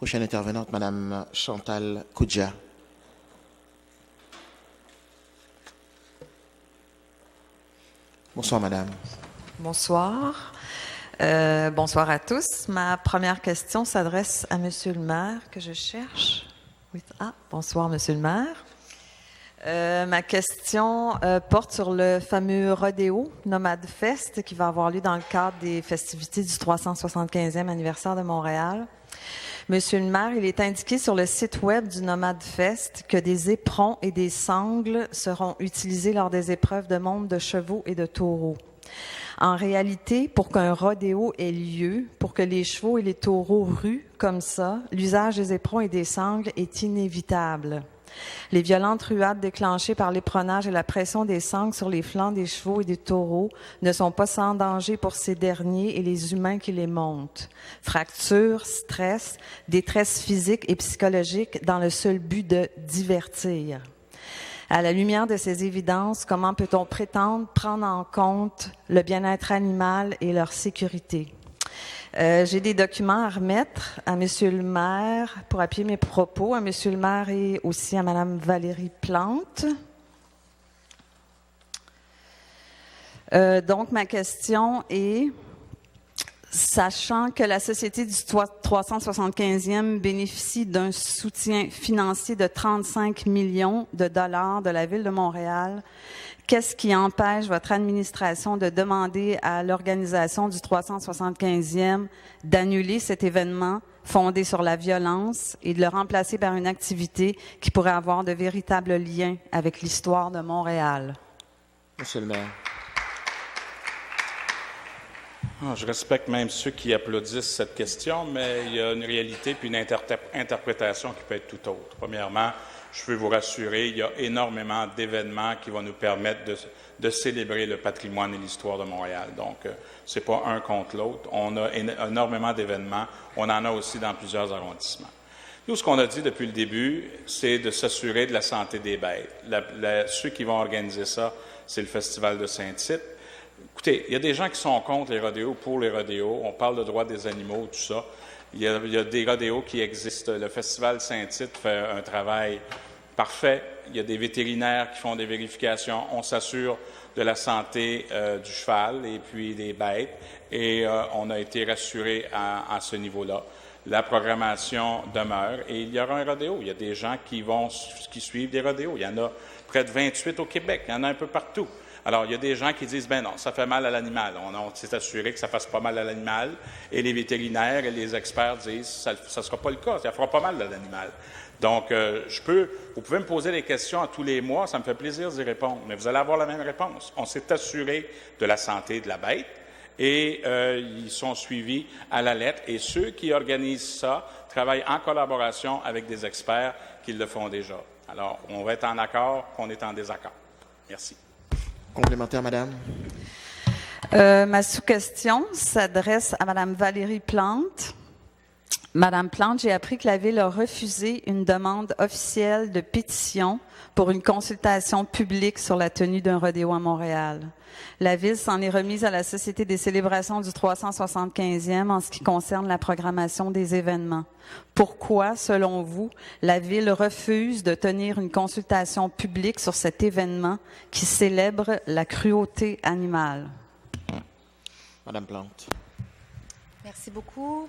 Prochaine intervenante, Madame Chantal Koudja. Bonsoir, Madame. Bonsoir. Bonsoir à tous. Ma première question s'adresse à Monsieur le maire que je cherche. Oui. Ah, bonsoir, Monsieur le maire. Ma question porte sur le fameux rodéo Nomade Fest qui va avoir lieu dans le cadre des festivités du 375e anniversaire de Montréal. Monsieur le maire, il est indiqué sur le site web du Nomade Fest que des éperons et des sangles seront utilisés lors des épreuves de monte de chevaux et de taureaux. En réalité, pour qu'un rodéo ait lieu, pour que les chevaux et les taureaux ruent comme ça, l'usage des éperons et des sangles est inévitable. Les violentes ruades déclenchées par l'éperonnage et la pression des sangles sur les flancs des chevaux et des taureaux ne sont pas sans danger pour ces derniers et les humains qui les montent. Fractures, stress, détresse physique et psychologique dans le seul but de divertir. À la lumière de ces évidences, comment peut-on prétendre prendre en compte le bien-être animal et leur sécurité? J'ai des documents à remettre à Monsieur le maire pour appuyer mes propos, à Monsieur le maire et aussi à Madame Valérie Plante. Donc, ma question est, sachant que la Société du 375e bénéficie d'un soutien financier de 35 millions de dollars de la Ville de Montréal, qu'est-ce qui empêche votre administration de demander à l'organisation du 375e d'annuler cet événement fondé sur la violence et de le remplacer par une activité qui pourrait avoir de véritables liens avec l'histoire de Montréal? Monsieur le maire. Je respecte même ceux qui applaudissent cette question, mais il y a une réalité puis une interprétation qui peut être tout autre. Premièrement, je peux vous rassurer, il y a énormément d'événements qui vont nous permettre de célébrer le patrimoine et l'histoire de Montréal. Donc, c'est pas un contre l'autre. On a énormément d'événements. On en a aussi dans plusieurs arrondissements. Nous, ce qu'on a dit depuis le début, c'est de s'assurer de la santé des bêtes. Ceux qui vont organiser ça, c'est le Festival de Saint-Tite. Écoutez, il y a des gens qui sont contre les rodéos, pour les rodéos. On parle de droits des animaux, tout ça. Il y a des rodéos qui existent. Le Festival Saint-Tite fait un travail parfait. Il y a des vétérinaires qui font des vérifications. On s'assure de la santé du cheval et puis des bêtes. Et on a été rassurés à ce niveau-là. La programmation demeure et il y aura un rodéo. Il y a des gens qui suivent des rodéos. Il y en a près de 28 au Québec. Il y en a un peu partout. Alors, il y a des gens qui disent, ben non, ça fait mal à l'animal. On s'est assuré que ça ne fasse pas mal à l'animal. Et les vétérinaires et les experts disent, ça ne sera pas le cas, ça ne fera pas mal à l'animal. Donc, vous pouvez me poser des questions à tous les mois, ça me fait plaisir d'y répondre, mais vous allez avoir la même réponse. On s'est assuré de la santé de la bête et ils sont suivis à la lettre. Et ceux qui organisent ça travaillent en collaboration avec des experts qui le font déjà. Alors, on va être en accord, qu'on est en désaccord. Merci. Complémentaire, Madame. Ma sous-question s'adresse à Madame Valérie Plante. Madame Plante, j'ai appris que la Ville a refusé une demande officielle de pétition pour une consultation publique sur la tenue d'un rodéo à Montréal. La Ville s'en est remise à la Société des célébrations du 375e en ce qui concerne la programmation des événements. Pourquoi, selon vous, la Ville refuse de tenir une consultation publique sur cet événement qui célèbre la cruauté animale? Madame Plante. Merci beaucoup.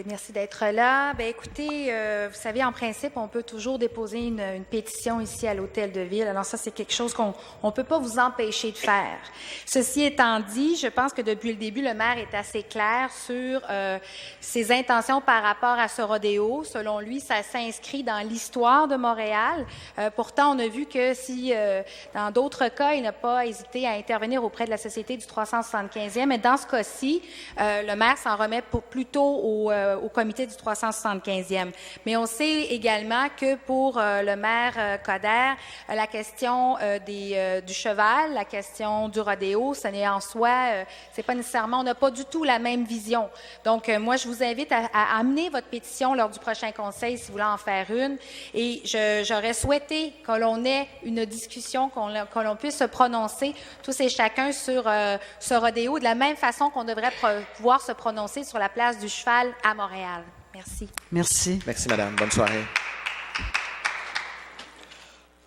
Merci d'être là. Bien, écoutez, vous savez, en principe, on peut toujours déposer une pétition ici à l'Hôtel de Ville. Alors ça, c'est quelque chose qu'on ne peut pas vous empêcher de faire. Ceci étant dit, je pense que depuis le début, le maire est assez clair sur ses intentions par rapport à ce rodéo. Selon lui, ça s'inscrit dans l'histoire de Montréal. Pourtant, on a vu que si, dans d'autres cas, il n'a pas hésité à intervenir auprès de la Société du 375e, mais dans ce cas-ci, le maire s'en remet plutôt au comité du 375e. Mais on sait également que pour le maire Coderre, la question du cheval, la question du rodéo, ce n'est en soi, c'est pas nécessairement, on n'a pas du tout la même vision. Donc, moi, je vous invite à amener votre pétition lors du prochain conseil si vous voulez en faire une. Et j'aurais souhaité que l'on ait une discussion, que l'on puisse se prononcer tous et chacun sur ce rodéo de la même façon qu'on devrait pouvoir se prononcer sur la place du cheval à Montréal. Merci. Merci. Merci, madame. Bonne soirée.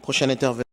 Prochain intervenant.